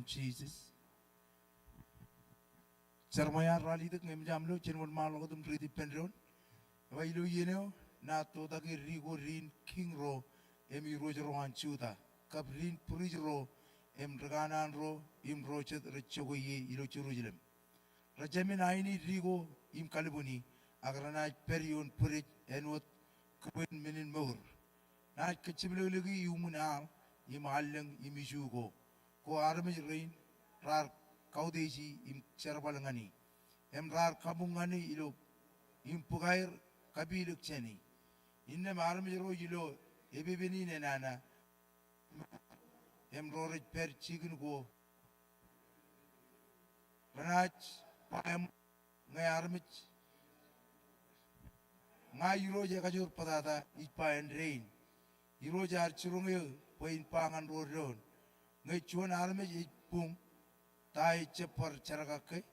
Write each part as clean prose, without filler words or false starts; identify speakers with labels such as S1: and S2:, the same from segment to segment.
S1: of Jesus. Jeremiah rally the ngem jamlo chen won malo dum ridi pendron. Wailu yeno na to da ki rigo rin king ro emi rojo han chuda. Kap rin purij ro em raganan ro im rochet rechogo ye ilo churujilem. Rajamin aini rigo im kalibuni agrana perion purij enwot kwin minin mur. Na kachiblo lagi yumunal im alleng im isugo. Ko armij rain rar kaudeji im cherbalangani. Em rar kabungani ilo im pugair kabiluk cheni. Inne armij ro ilo ebebeni nenana. Em rorit per chicken go. Ranach pam ngay armich ngay iro je kajur patata ipa and rain. Iro jar churungyo poin pangan rodon. Ngay chuan armich ipung tai chepar charagake.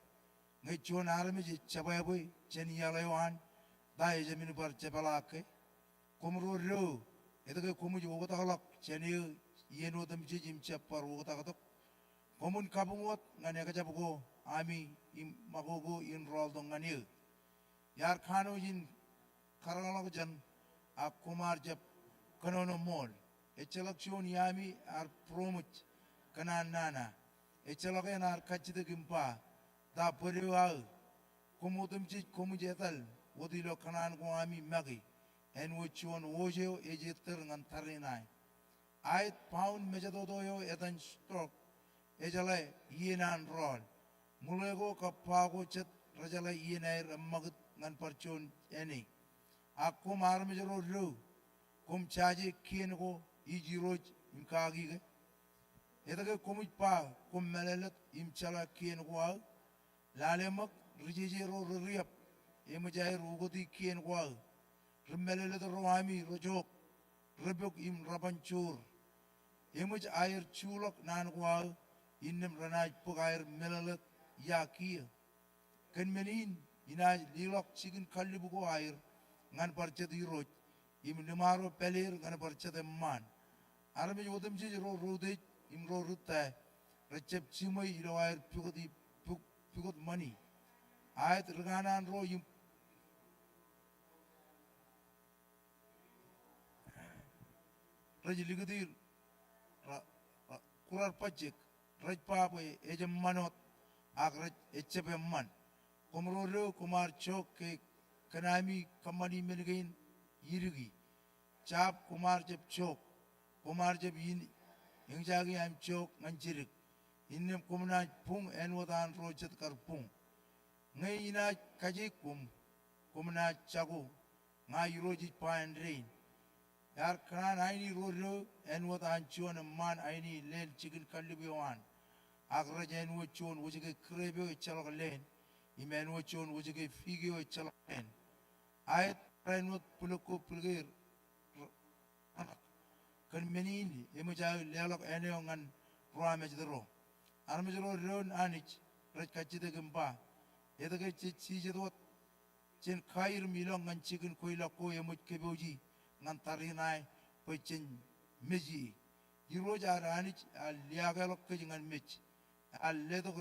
S1: Ngay chuan armich chababoy chen yalawan tai jamin par chepalake. Kumro ro edake kumuj ogotagalak cheni yeno dam jim chepar ogotagatok. Komun kabungot ngane kajabugo ami im magogo in rol dong ngani. Yar khano jin karangalok jan a kumar jab kanono mol. Echelakshon yami ar promut kanan nana. Echelak ar kachide gimpa da poriwa kumutum chit kumujetal wodilo kanan ko ami magi. En wuchon wojeo ejeter ngan tarinai. Ait pound mejadodoyo edan stroke. Ejale yenan rol. Mulego kapago chet rajala yenair magut ngan parchon eni. Aku mar mejaro ru. Kum chaje kien go ijiroj imkagi ge. Edage kumit pa kum melelet imchala kien go al. Lalemak rijeje ro riap. Emajai rugoti kien go al. Rimelelet rohami rojok. Rebuk im rabanchur. Emaj air chulok nan go al. Innem ranaj pugair melelet yakia. Ken menin ina lilok chicken kalibugo air ngan parchet iroj. Im nimaro pelir ngan parchet man. Arme yodem je ro rode im ro ruta. Recep chimai iro air pigot money. Ayat reganan ro im rajiligadir kurar pajek raj pape ejem manot agraj echepe man komrolo kumar chok ke kanami kamani melgain yirigi chap kumar jeb chok kumar jeb yin ingjagi am chok nganjirik innem kumna pung enwadan rojet kar pung ngai ina kaji kumna chago ngai roji pa and rain yar kan aini rolo enwadan chuan man aini lel chicken kalibiwan agrajen wuchon wujige krebe chalok len imen wuchon wujige figio chalok len ayat prenut puluko pulgir kan menini emuja lelok enongan ruamej dro armejro ron anich raj kachide gempa edage chichidot chen khair milong ngan chicken koila ko emuj keboji ngan tarinai pechen meji yiroja anich liagalok kejingan mech alledo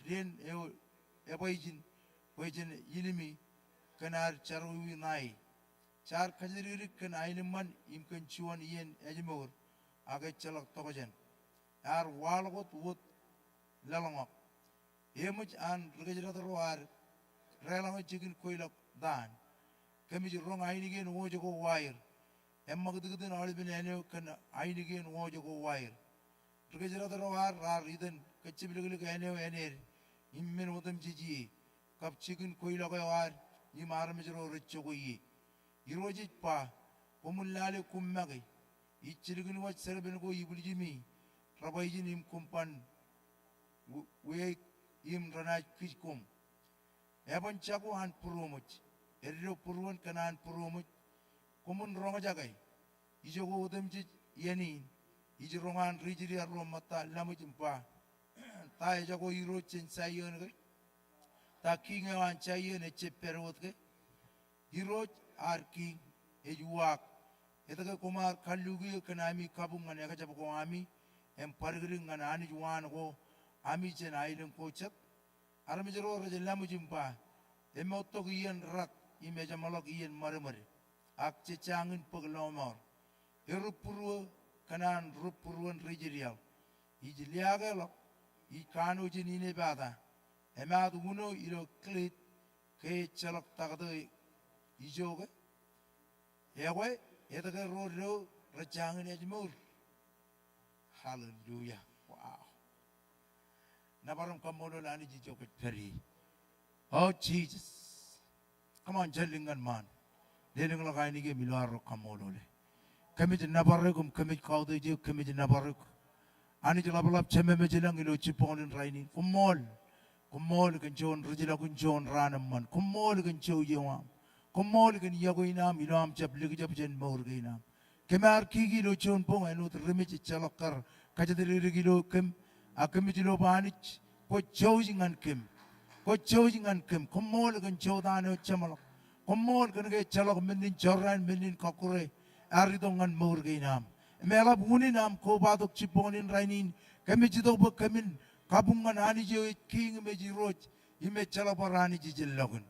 S1: ren eboijin wejin yilimi kanar charwi nai char kajiri kan ainiman imkan chuan yen ejmor age chalak tokojen ar walgot wot lalangok emuj an regajra roar relango chikin koilok dan kami rong ainigen wojogo wire emmagdugden albin ene kan ainigen wojogo wire regajra roar rar iden kachibliglik ene ener immen wodam jiji kap chikin koilok war imar mejro rechogo yi iroji pa komullale kummagi ichirgin wat serben go ibuljimi rabayjin im kumpan we im ranaj kiskum ebon chago han purumuch erro purun kanan purumuch komun ronga jagay ijogo odemji yenin ijrongan rijiri arro mata lamujimpa ta jago iro chen sayon ge ta kinga wan chayon eche perot ge iro arki ejuak etaga kumar kallugi kanami kabungan ega jabu ami em pargring ngana ani juan go 아미젠 아이는 고쳤 아르미저로 라무짐바 에모토 이엔 락 이메자말럭 이엔 마르마리 악제 짱은 뻐글로머 에르푸르 kanan rupuruan rijirial ijiliagelo I kanu jinine bada emad uno ilo klit ke chalok tagdo ijoge yawe edaga ro rajangin ejmur hallelujah wow nabaram kamodo lani jijoke peri oh Jesus come on jelingan man deling lo kaini ge milwaro kamodo le kami nabarregum kami kaudo je kami nabarreg ani jalabalap chememe jelang ilo chiponin raini kumol kan jon rujila kun jon ranam man kumol kan chow yewam kumol kan yago inam ilam jab lig jab jen maur inam kemar kigi lo jon pong eno remich chalakar kajadiri rigilo kem akami jilo banich ko chowjingan kem kumol kan chow dano chamalak kumol kan ge chalak menin joran menin kakure aridongan maur inam Mela bunin am ko badok chiponin rainin kami jido bo kamin kabungan ani jo king me jiroj ime chala barani jijillagun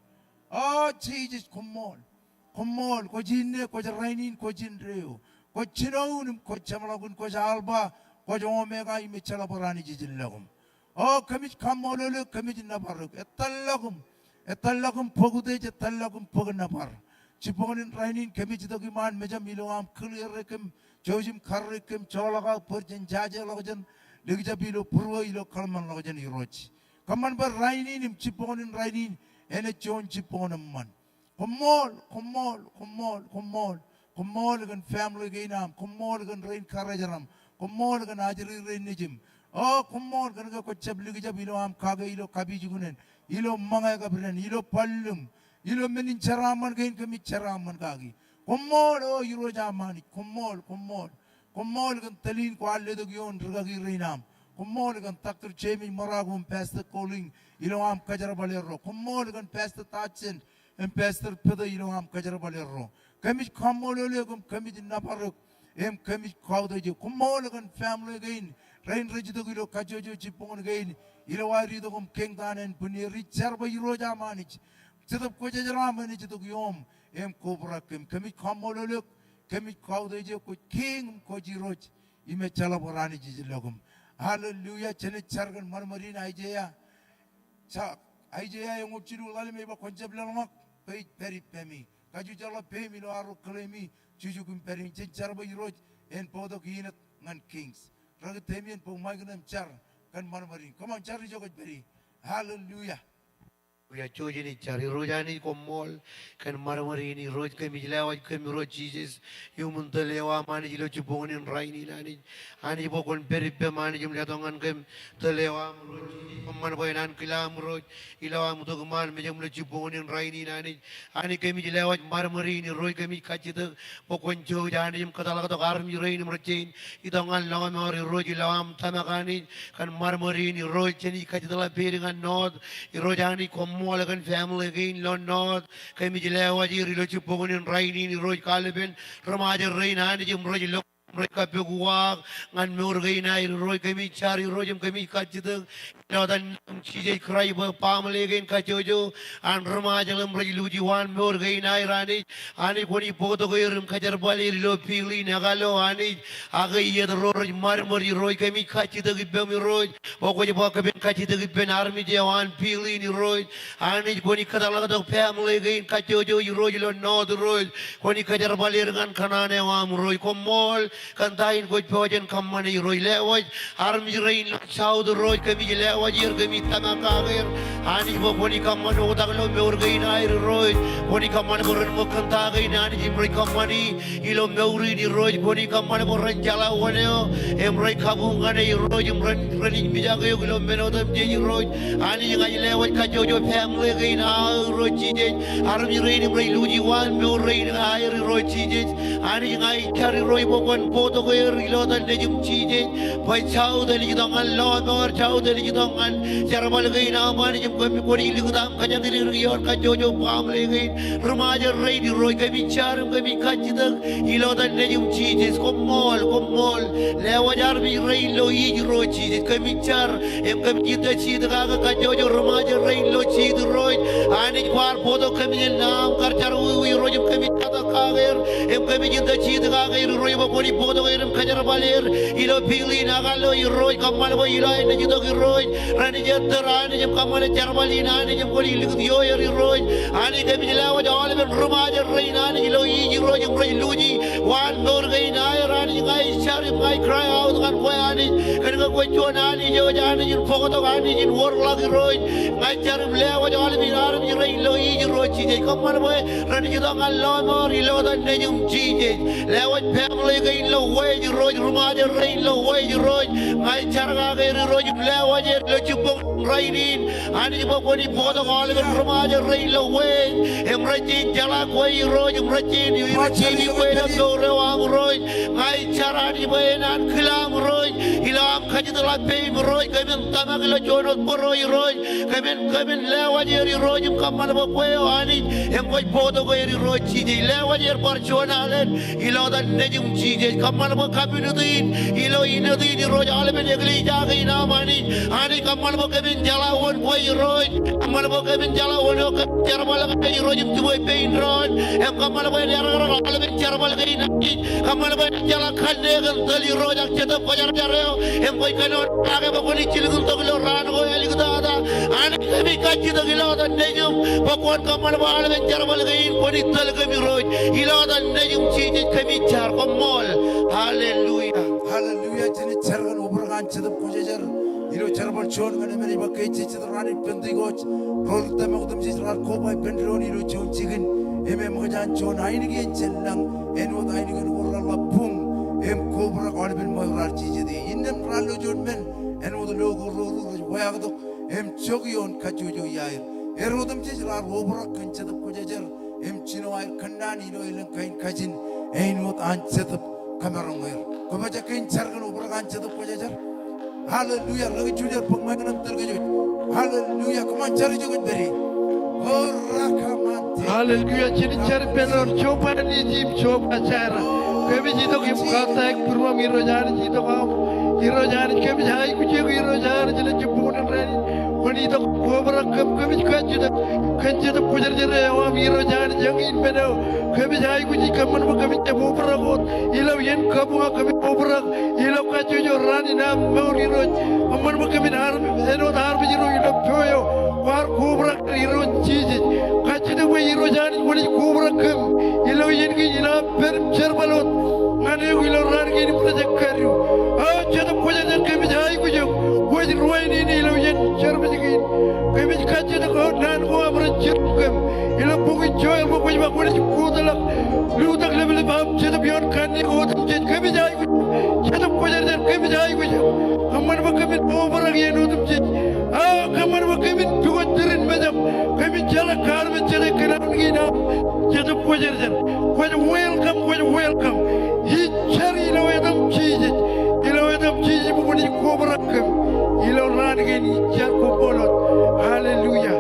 S1: oh Jesus kumol ko jinne ko rainin ko jinreo ko chinoun ko chamalagun ko alba ko omega ime chala barani jijillagum oh kami kamolole kami jinna baruk etallagum pogude je tallagum pogna bar chiponin rainin kami jido giman meja miloam clear kem 조심 카르kem 졸라가 버진 자제로전 르기자비로 부르이로 칼만로전 이로치 감만 버 라인님 치포는 라인 에네 존 치포는만 콤몰 건 패밀리 게남 콤몰 건 레인 카라자람 콤몰 건 아지리 레인니짐 콤몰 건 고첩 르기자비로 암 카게이로 카비지구는 이로 망아가 버는 이로 발름 이로 맨인 차라만 게인 그미 차라만 가기 Kumol yuro jamani kumol kan talin ko alle do gyon rugagi rinam kumol kan takter chemi maragum pastor calling ilawam kajara balero kumol kan pastor tachen and pastor peda ilawam kajara balero kami kumol legum kami naparuk em kami kaudo je kumol kan family gain rain rejido gilo kajojo chipon gain ilawari do kum kengdanen puni richar ba yuro jamani sedap ko jajara mani jido gyom em cobra kami kamololok kami kaudo je ko king ko jiroj ime chala borani jijilogum hallelujah chene chargan marmarin aijeya cha aijeya yang uchiru lale meba konjeblalmak pe peri pemi kaju jala pemi lo aru klemi jujugum perin chen charba jiroj en podo kinat ngan kings rag temien po magnam char kan marmarin come on char jogot peri hallelujah
S2: Ya choji ni cari rojani komol kan marmari ni roj kami jelawa kami roj Jesus yumun telewa mani jelo cubungin raini nani ani bokon peripe mani jumlah tongan kem telewa roj man koinan kilam roj ilawa mutokuman mejumlah cubungin raini nani ani kami jelawa marmari ni roj kami kacit bokon choji ani jum kata laga to karam raini mercain itongan lawan mari roj ilawam tamakani kan marmari ni roj ceni kacit la piringan nod rojani kom Molagan family again Lord kami jelawa jiri lo chuponin raini ni roj kalben ramaja raina ni jum roj lo mereka peguak ngan murgai na roj kami cari rojum kami kacit dan cije krai ba family again kacojo an ramaja lem roj lujiwan murgai na rani ani koni poto goirum kajar bali lo pili nagalo ani agai yed roj marmari roj kami kacit gibem roj pokoknya pokoknya kacit gibem army jawan pili ni roj ani koni kadang kadang family again kacojo roj lo nod roj koni kajar bali dengan kanane wam roj komol kantain koj pojen kamani roj lewaj army rain south roj kami lewaj kami tanga kager ani koni kamani utang lo meurgai na roj koni kamani boren mo kantagai na ani jimri kamani ilo meuri ni roj koni kamani boren jala waneo emrai kabungane roj emran rani bijaga yo lo menodam je roj ani ngai lewaj kacojo family gain roj je army rain emrai luji wan meuri na air roj je ani ngai kari roj bokon poto go rilo dan lejum chije pai chau dali jidong Allah nor chau dali jidong dongan jarbal gain aman jam kami kori ligdam kanya diri riyor kajojo family gain remaja rei di roy kami charum kami kajidak ilo dan nejum cheeses komol lewajar bi rei lo yi roy cheeses kami char em kami kita cheed kaga kajojo remaja rei lo cheed roy ani kwar podo kami nam kar char ui roy kami kata kager em kami kita cheed kaga roy ba kori podo em kajar baler ilo pili nagalo i roy kamal ba ilo ene jido ki roy rani jetter ani jam kamal charbali nani jam kori ligdiyo yari roy ani kami lewa jawal ben remaja rei nani ilo yi roy jam rei luji wan nor gai na rani gai shari gai cry out kan ko ani kan ko chon ani jo jani jin foto ani jin wor lag roy gai charum lewa jawal bin aram ji rei lo yi roy chi je kamal ba rani jido ngal lo mor ilo dan ne jum chi je lewa family gai lo way ji roy remaja rei lo way ji roy gai charga gai roy lewa je lo chupong rei din ani bo ko ni foto gal ben remaja rei lo way em raji jala ko i roy em raji ni ni way na do rewang roy gai charani ba nan khilam roy hilam khajid la pe roy kamen tamak lo jonot roy kamen lewa je roy em kamal bo ko ani em ko foto ko roy chi je lewa je par chonalen ilo dan nejum chi je kamal bo kabinudin ilo inudin roy alben egli jagi na mani ani kamal bo kamen jala won ko roy kamal bo kamen jala won ko charbal ga roy em tu pe ron em kamal bo alben charbal ga na kamal bo jala khande gan dali roy ak cheta fajar jareo em ko kanon age bo ko ni chilgun to lo ran ko eli da ani kami kachi da ilo dan nejum bo kon kamal bo alben charbal ga ko ni tal kami roy ilo dan nejum chi je kami char ko mol hallelujah
S1: 할렐루야 저는 저런 오브라간 저도 고제절 이로 저런 좋은 거는 이바 케치 저도 라니 벤디고 롤 때문에 얻음지 라 코바이 벤드론 이로 좋은 지금 에메 뭐자 좋은 아이니게 젤랑 에노 아이니게 오라라 붕 엠 코브라 거리빈 뭐라 지제디 있는 랄로 좋으면 에노도 로고 로로 와야도 엠 저기온 가지고 야이 에로듬지 라 오브라 근처도 고제절 엠 진호아이 간난 이로 일은 가인 가진 에노 안체도 kamarongir ko baca kain cargan ubragan cetuk pajajar haleluya lagi juliar pengmagan terkejut haleluya kuman cari juga beri orakamante
S3: haleluya cini cari penor coba ni jim coba cara kami jitu kim kata ek purwa miro jari jitu kam hiro jari kami jai kucing hiro jari jadi jepun rani wani itu kubrak kami kanjut pujar jere awam hiro jari jangin pedo kami jai kucing kami cepu berakut ilau yen kamu kami kubrak ilau kacu rani nam mau hiro aman kami harus enot harus hiro ilau pyoyo war kubrak hiro cici kacu itu hiro jari wani kubrak kam ilau yen kini perim cerbalot ngane ilau rani kini project karyu cetuk pujar kami jai kucing wajib ruai ini ilau yen cerbalot kami kacu itu kau nan kau amran cerukam ilau bukan joy bukan juga kau ni kudalah ludak lebih bab cetuk biar kani kau tempat kami jai kucing cetuk pujar kami jai kucing kamar kami overak yen utup cik kamar kami tukar terin macam kami jalan kar mencari kenal kita cetuk pujar welcome cari ilau edam cici bukan ni kubrak kami ilau rani ini jar kubolot haleluya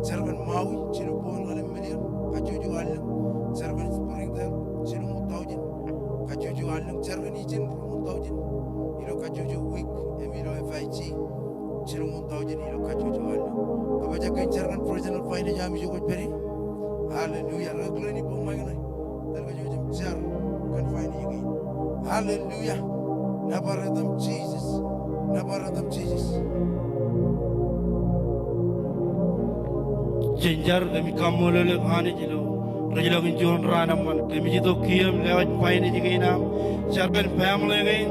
S1: Cerban Maui, Chino Bon, Million, Kajuju Allen, Cerban Springdale, Chino Mutaujin, Kajuju Allen, Cerban Ijin, Mutaujin, Ilo Kajuju Week, Emilo FIG, Chino Mutaujin, Ilo Kajuju Allen. Kabaja kain Cerban Provisional Fine Jam Yugo Perry. Hallelujah, Regularly Bomagana, Telgajum Jar, can find you again. Hallelujah, Nabaradam Jesus.
S4: Cenjar kami kamu lele ane jilo, rajilo kinjon rana man kami jito kiam lewat paine jika inam, cerpen family gain,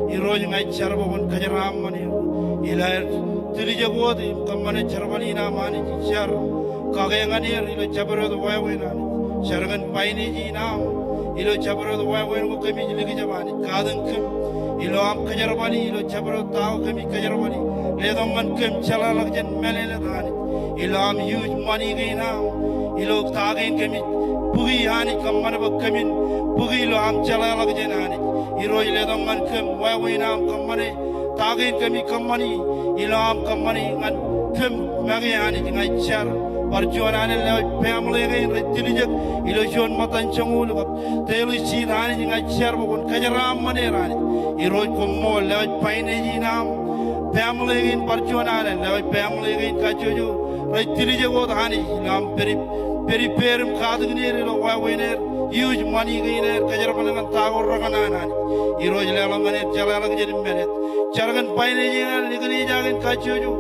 S4: iroj ngai cerbo pun kajaram man ilar tilija godi kamane charbalina mani char kagenganir ilo chabro do wawenani shargan paine ji nam ilo chabro do wawen ko kami ligi jamani kadan kem ilo am kajarbani ilo chabro taw kami kajarbani ledam man kem chala lagjan melele dani ilo am huge money gaina ilo tagen kami pugi hani kamane ba kamin pugi ilo am chala lagjan hani iro ledam man kem wawen am kamane tagen kami kamani ilo am kamani ngan kem magi hani ngai char perjuangan lewat family gain retilijak ilusion matan cangul kap telu si rani jinga share bukan kajaram mane rani iroj komo lewat paine jinam family gain perjuangan lewat family gain kacuju retilijak od hani lam peri perim kadgnir lo wawener huge money gainer kajaram dengan tagor ragana nani iroj lelang ganer jalalang jadi menet caragan paine jinga ligli jagen kacuju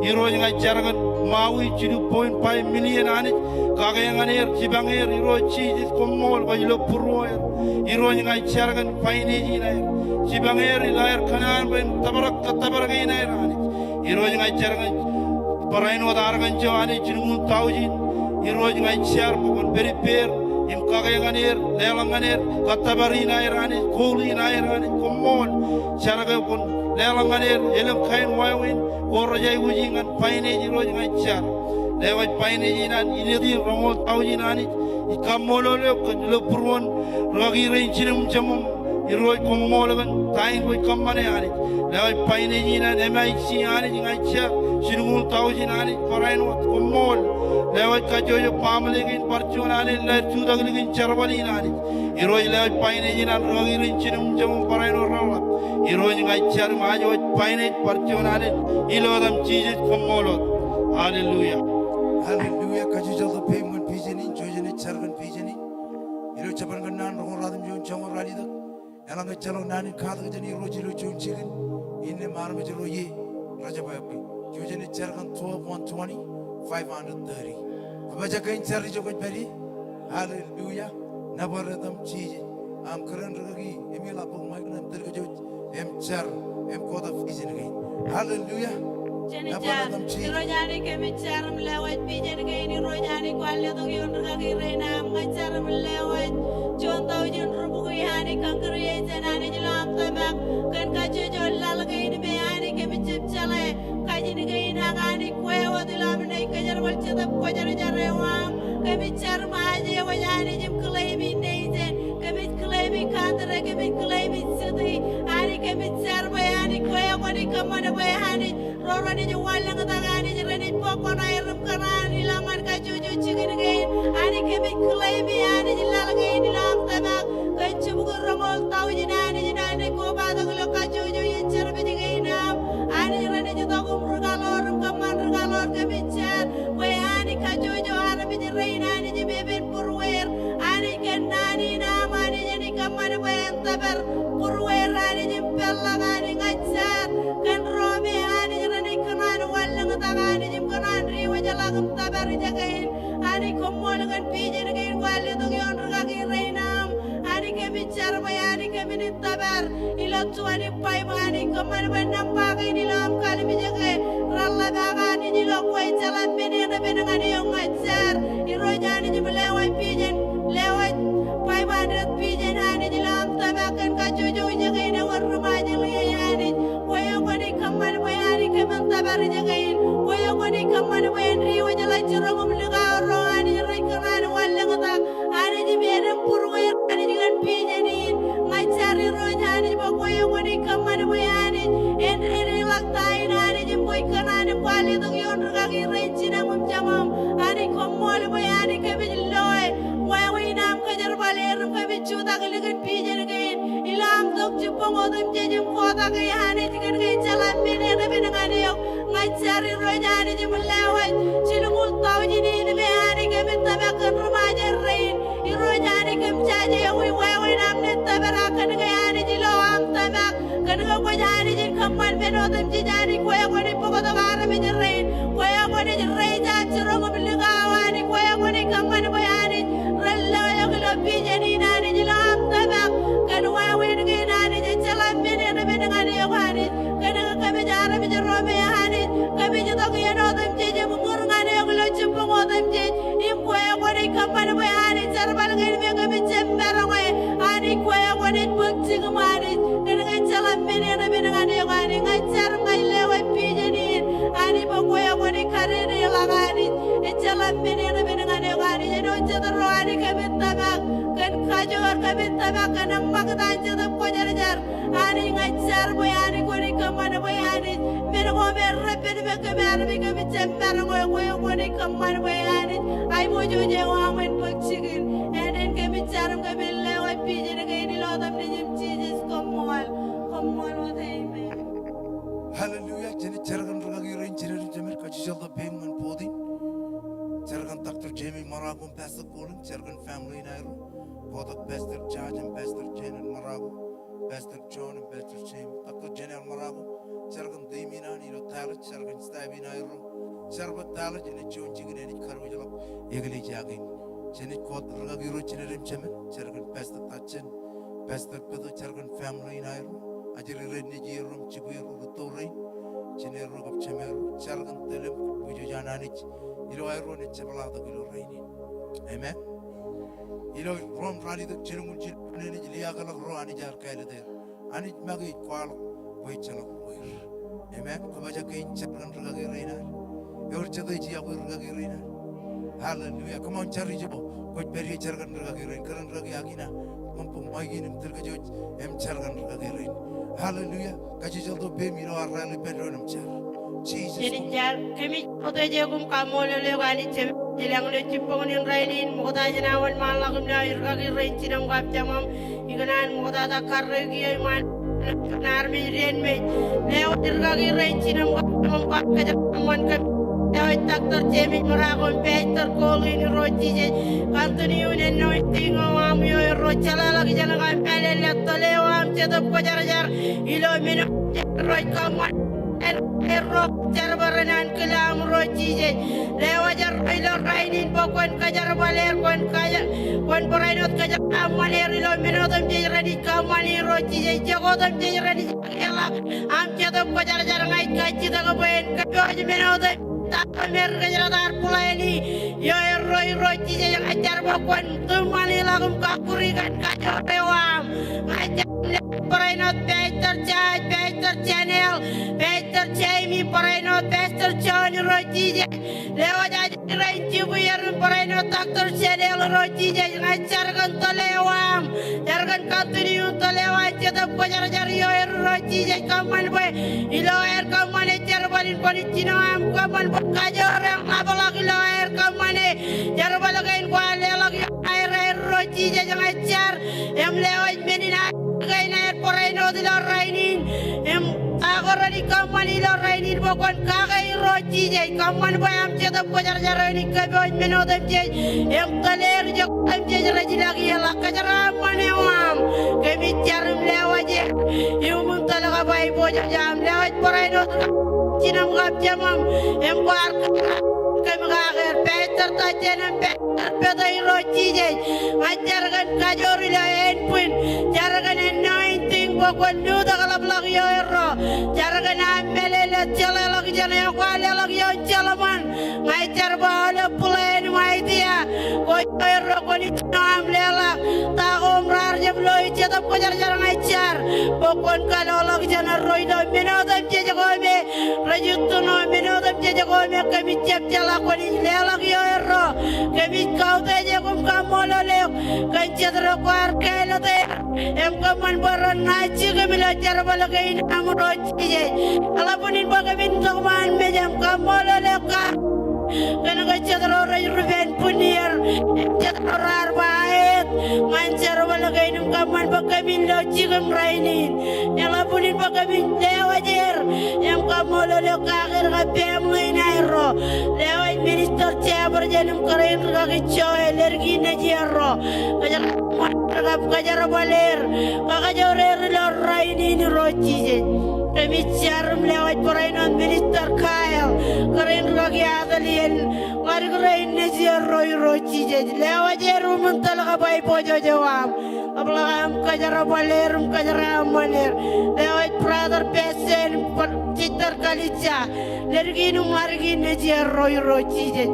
S4: iroj ngai caragan maui 2.5 million anit kagayanganer cibanger iro cheese komol ba ilo purwoer iro ngai chargan paine jinaer cibanger ilaer kanan ben tabarak inaer anit iro ngai chargan parain wadargan jawani jinun taujin iro ngai char bukan beriper im kagayanganer lelanganer katabarina anit kolina anit komol charga pun lelanganer elem kain wawin korajai wujingan paine jiro ngai char lewat paine jinan ini di rongol taujinani ikamolo le purwon ragi rein cinum jamum iroi komologan tain boy kamane ani lewat paine jinan MIC ani ngai char cinum taujinani parain wat komol lewat kajojo pamlegin parchonani le chudagligin charbalinani iroi lewat paine jinan ragi rein cinum jamum parain rawla iroi ngai char majo paine parchonani ilodam cheese komolo hallelujah.
S1: Hallelujah, kajujal the payment pigeon, Jojani Chargan pigeon, Iro Chabangan, Radam Jun Chong Radida, Alanga Chalo Nani Kadajan, Rojilo Jun Chicken, in the Marmajaro Ye, Rajabapi, Jojani Chargan 12, 120, 530. Abajaka in Charjo Berry, hallelujah, Nabaradam cheese, I'm current Ragi, Emila Magnan Tergajot, M Char, M Koda pigeon again. Hallelujah.
S5: Rojani kami cara melewat pijan kaini rojani kualia tu kiun ragi reina mengajar melewat contoh jun rubuki hani kangkeri jenani jelam tembak kan kacu jolal kaini beani kami cip cale kaji ni kaini hangani kue waktu lam naik kajar bercetap kajar jarewam kami cara maji wajani jim kelaibi nejen kami kelaibi kantor kami kelaibi sedih hari kami cara beani kue wani kamana beani Rorani jualan ketangani jerani pokok airum karani laman kacucu cikin gain ani kemi kelaibi ani jelal gain lam tabak kacu buku rongol tau jinani ko bata kulo kacucu yang cerbe gainam ani jerani jutakum regalor kaman regalor kemi cer kue ani kacucu harapi jerain ani jebebin purwer ani kenani nama ani jadi kaman bayan tabar purwer ani jempel ani ngajar kan romi ani kanan walang tagani jim kanan riwa jalagam tabari jagain ani komol kan pijen gain wali to yon ragi reinam ani ke bicara bayani ke minit tabar ila tuani pai mani kaman benam pakai nilam kali bijage ralla bagani jilo koi jalan bini ada benangani yang ngajar irojani jim lewat pijen lewat pai bandret pijen ani jilam tabakan kacucu jagain war rumah jeliani koyo koni kaman bayani ke tabar jagain koyo koni kaman bayan riwa jalai cerong meliga rohani rai kanan walang tak ani jiberen purwer ani dengan pijenin ngacari rohani ba koyo koni kaman bayani en laktain ani jim koy kanan kwali to yon ragi rai cinam jamam ani komol bayani ke bijloy wawi nam kajar baler ke bicuta geligan pijen gain ilam tok jupong odem jejim kota kaya hani tikan kaya jalan bini ada benangani yok ngacari rojani jemlewat cilungul tau jini ini behani kami tabakan rumah jarrain irojani kem caja yang wawi namne tabarakan kaya hani jilo am tabak kan kau jani jin kaman benodem jijani kaya koni pokok gara bejarrain kaya koni jarrain jacurong beligawani kaya koni kaman bayani rela yang lebih jadi nani jilo am tabak kan wawi nani jalan bini ada benangani yok hani kan kami jara bejarrobe ngodam jeje mungurngane yoglo chimpo ngodam je imkoya gone kamana boy ani charbal ngai me kami chembara ngoy ani koya gone bukti ngamani kana chala mene na mene ngane yogani ngai char ngai lewa pije ni ani bokoya gone karere lagani chala mene na mene ngane yogani jeno chadro ani kabitama kan khajor kabitama kan magdan chadam ko jar jar ani ngai char boy ani gone kamana boy ani mene go me repet me kamara me kami chembara ngoy koya gone kamana boy ani ai bojo je wamen bakchigin enen kami charam kami lewa pije ni gaini lodam ni jim cheeses komol wadai
S1: Hallelujah. Jeni cergan ragagi rain cereri jemer kachisal da beman podi. Cergan Dr. Jamie Marago Pastor Colin cergan family nairu. Bodak Pastor George and Pastor Janet Marago. Pastor John and Pastor James. Dr. Janet Marago. Cergan Damina ni lo tala cergan Stabi nairu. Cerba tala jeni John jigine ni karu jalo. Egli jagin. Jeni kot ragagi ro jenerim jemer cergan Pastor Tachen. Pastor Pedro cergan family nairu. Ajiri reni jirum chibuiru rutori chine rogap chemeru chargan telem buju jananich ilo ayro ne chebala da kilo raini amen ilo rom rani da chirungul chil ne liya galak ro ani jar kaile der ani magi kwal boy chala boy amen ko baja ke chargan ragagi raina yor chadai ji abu ragagi raina hallelujah come on chari jibo ko beri chargan ragagi rain karan ragagi agina kompum magin terga joj em chargan ragagi rain hallelujah kajijal do be miro arrali bedronum char Jesus
S6: Jadi jar kami kota jagum kamu lele gani cem jilang le cipong ni rainin mukta jenawan malagum na irga ki rain cinam gap jamam ikanan mukta da karre ki iman nar mi ren me leo irga ki rain cinam gap jamam gap kajaman kami leo takter cemi meragum peter kolin roji je kantuni unen no tingo am yo rochala lagi jana gam pele le toleo am cedap ko jar jar ilo minu roj kaman Erok jarbarenan kelam roji lewa jar ilo rainin pokon kajar baler kon parainot kajar amaler ilo menotam jerani kamani roji jagotam jerani ela am jadam kajar jar ngai kaji daga boen kaboj menotam tamer kajar dar pulaini yo roi roji yang ajar pokon tumali lagum kakurikan kajar rewam ajar parainot Peter Channel Pastor Jamie parainot Pastor John Rojije lewa jadi ranci buyar parainot Dr. Channel Rojije ngajarkan tolewam jarkan kantuni tolewa cedap ko jar yo Rojije kaman boy ilo kaman jarbalin policino am kaman kajor yang apalagi lo kaman jarbalagain ko lagi air Rojije ngajar em lewa menina gaina parainot ilo rainin em agorani kamani lo rainin bokon kagai roji je kaman bayam cedap ko jar ini kaboy menodam je em taler jok am je raji lagi la kajara manewam kemi jarum lewaje yumun talaga bay boja jam lewaj parainot cinam gap jamam em bar kami kager Peter tajenam pedai roji je ajarkan kajori la enpun jarkan anointing bokon nuda kalap lagi yo ero jarkan amelele chala lagi jana yo kwale lagi yo chalaman ngai charbala pulen mai dia ko ero ko ni nam lela ta umrar je bloi cetap ko jar jar ngai char bokon kalo lagi jana roido menodam je ko me rajutuno menodam je ko me kami cep chala ko ni lela yo ero kami kau te kum kamolo leo kan cedro ko arkelo te em kaman baron naji kami la charbala kain amro je alapunin baga bintang man mejam kamolo leo ka kana ka cedro ray ruben punir cedro arbait man charbala kain kaman baga bin lo jigam rainin alapunin baga bin lewajer em kamolo leo ka akhir ka pemngai nairo lewa minister chabar janum karain ka kichoy lergi na jero kajar baler kakajorer lo rainin roji kami charum lewat perainan minister Kyle karain kaki adalien ngari karain na jero roji lewat jeru mental ka bay pojo jawam ablagam kajara balerum kajara maner lewat brother pesen citar kalica lerginu margin je roy rochije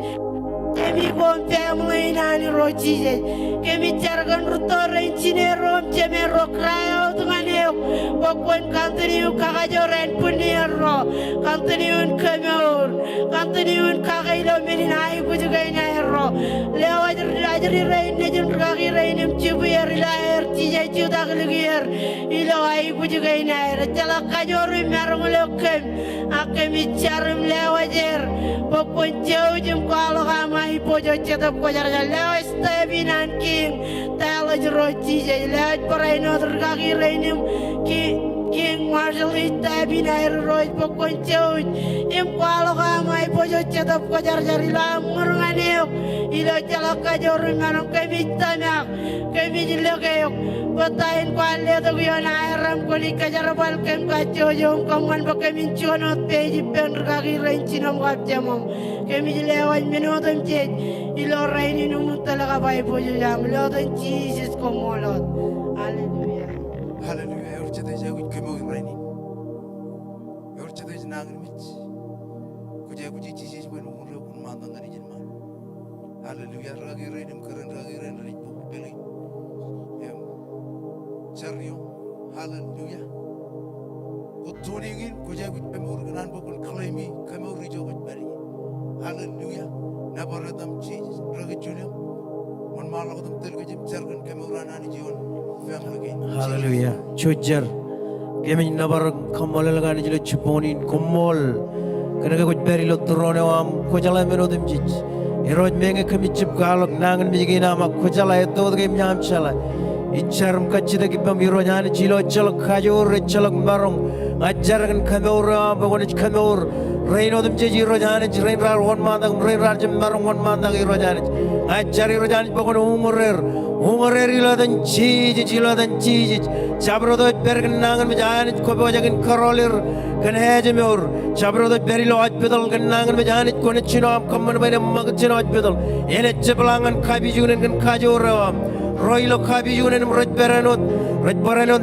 S6: kemi gon family nani rochije kemi jargan rutore chine rom cheme rokrayo tunganeo bakon kantiniu kagajoren puniro kantiniun kemur kantiniun kagailo meninai bujugaina ro lewat rajari rain nejun ragi rainim cibuer laer cije ciudagligier ilo ai bujugaina chala kajoru merunglekem akemi charum lewajer bakon jujum kalau kamai pojo cetap kojar lewat stebinan king talaj rochije lewat paraino terkaki rainim King Marshall Tabinair Roy Pokonchoj im kwalo kamay pojo cetap kojar jari lam murunganeo ilo jalaka joru manong kemi tamak kemi jilokeyok batain kwale to gyon airam koli kajar bal kem kajojo kaman bakemin chonot peji pen kaki renchinom kapjamom kemi jilewan minutum jej ilo raini numutala bay pojo jam lodan Jesus komolot hallelujah
S1: Hallelujah. Urchate jagu kemo raini. Urchate nang mich. Kuja kuji Jesus ben umur kun mandang ngani jenma. Hallelujah. Ragi rainim keren ri buku beli. Em. Charyo. Hallelujah. Kutuningin kuja kuji kemo urganan bukun klaimi kemo rijo bari. Hallelujah. Nabaradam Jesus. Ragi juliam. Mon malagadam telgajim chargan kemo ranani jiwan.
S7: Hallelujah. Chujar. Kami nabar kamal lagani jile chuponin kumol. Karena kuch beri lo turone wam kujala merodim jij. Eroj menge kami chip galok nangan migi nama kujala itu kami nyam chala. Icharum kacida kibam irojani jilo chalok kajur chalok marong. Ajarkan kami orang bagonich kami orang. Rainodim jij irojani rain rar wan mandang rain rar jam marong wan mandang irojani. Ajar irojani bagon umurer. Umare riladan cheese, Chabrodo Berganangan Majanit, Kobojagan Karolir, Kanhajamur, Chabrodo Berilo Hospital, Ganangan Majanit, Konichino, common by the Magazine Hospital, in a Chipalangan Kabijun and Kajura, Royal Kabijun and Red Baranot,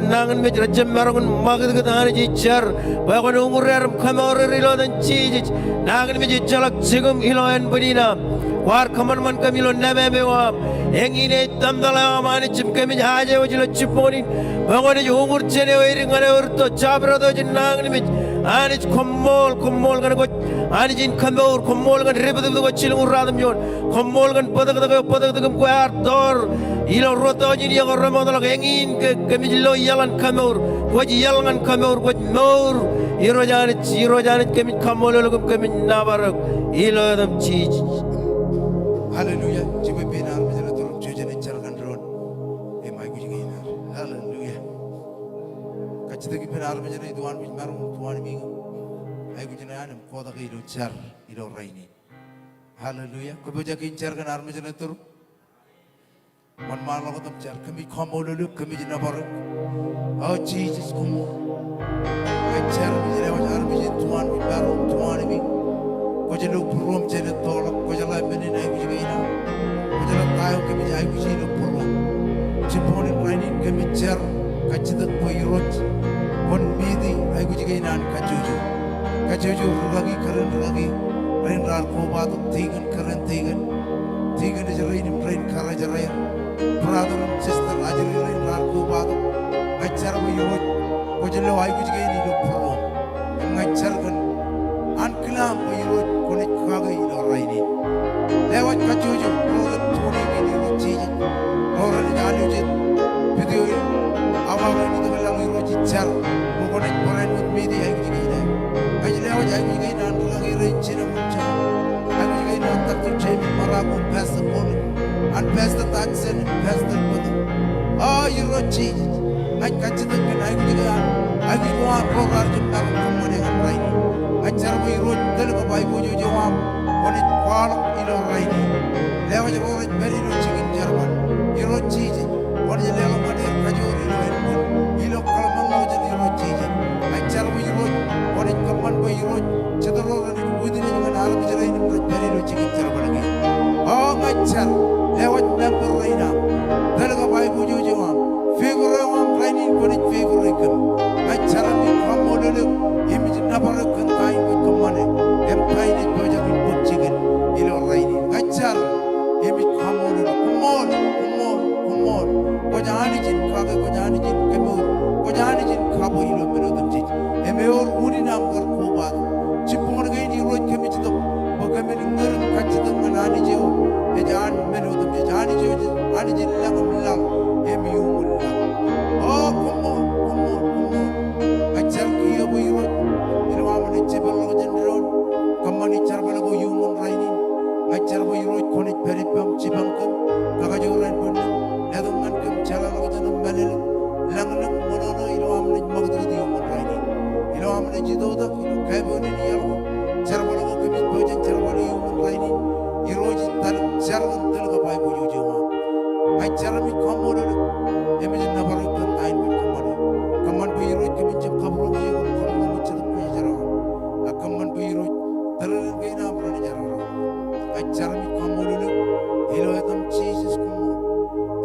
S7: Nangan with Rajam Maran, Magadani Char, Bagan Umurer, Kamor riladan cheese, Nangan with Jalak Sigum, Hilo and Budina. War commandment Camilo Nabewa, Engine Tamdala Manichim Kemi Haja, which is Chiponi, Bangoni Humur generating an Urto, Chabra, the Nangamit, and it's Komol, Anijin Kamor, Komol and Ribbon of the Chilur Radamion, Komol and Podak Guardor, Ilo Rotojin Yaramon, Engin, Camilo Yalan Kamor, what Yalan Kamor, what more, Irojanit, Kemi Kamol, Kemi Navarro, Ilo them cheese.
S1: Hallelujah. Jibe benar bijala turun jojane chargan ron. Emai kuji gainar. Hallelujah. Kacita ki benar bijala iduan bij marum tuan minggu. Ai kuji nanam koda ki ido char ido raini. Hallelujah. Ko boja ki chargan ar bijala turun. Man marlo ko tam char kami khamolulu kami jina baruk. Oh Jesus kumu. Ai char bijala ar bijala tuan bij marum tuan minggu. Kujalo purum jene tolak kujala beni nai kujina kujala tayo kami jai kujino purum ciponi rainin kami cer kacitak poirot kon midi ai kujina kajuju ragi keren ragi rain rar ko batuk tigan keren tigan is rain kara jaraya brother and sister ajari rain rar ko batuk ngacar poirot kujalo ai kujina do purum ngacar kan ankilam poirot kulit kagai ilo raini lewat kacuju roda tuni ini roci roda ni jalu jit video ini awal ini tu kalau iro jicar bukan koran ut media yang jadi ini aja lewat yang jadi ini anda lagi renci namunca yang jadi ini otak tu cemi marakum pesta pun an pesta tansen pesta pun oh iro jit ay kacitan kan ay jadi ay kuat program jemar kemudian an raini ajar mo iro dal ko bay bo jojo wam woni kwalo ilo raini lewa je roret beri no chicken jarman iro chiji woni lewa mane kajori no en bon ilo kalma mo je iro chiji ajar mo iro woni kaman bo iro chedoro ro ni budini ni man alam je raini roret beri no chicken jarman ge oh ajar lewa na ko raina dal ko bay bo jojo wam ngai charami kamolele imiji nabarak kan kai ko kamane em kai ni toja bin bokchigen ilo raini ngai char imi kamolele kumol ko jani jin kage ko jani jin kemur ko jani jin khabo ilo mero damji emeur uni nam gar ko ba chipon gai ni roj kemi chito ko kemi ngar kachit manani je e jan mero damji jani je ani jin lang emi umulang oh kumol ajar ki abu iro iro amane chebal lo jendron kamani charbala go yumun raini ajar bo iro konik peripam chibangkam kaga joran pun edum man kam chala lo janam balil langnam monono iro amane magdru di yumun raini iro amane jidoda iro kaiboni ni yalo charbala go kemi bojan charbala yumun raini iro ji tal chargan tal ga bai bo yujuma ajar mi kamolo emi nabaru kan tain bi kamane kaman bu yiro kemi jib kabro bi yiro kabro mi chad bi jara akaman bu yiro taral ge na brani jara ajar mi kamolo ilo etam Jesus kumo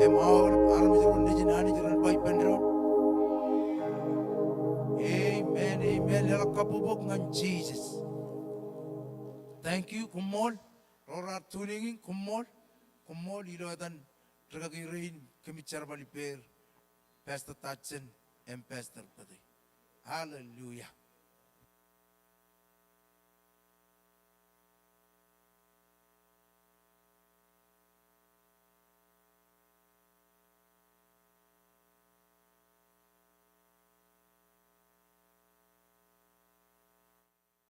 S1: em aur armi jaro neji nani jara bai pendro amen lela kapubok ngan Jesus thank you kumol rora tuning kumol ilo etan tragagi rain kemi charbali per Pastor Tatsen and Pastor Pade. Hallelujah.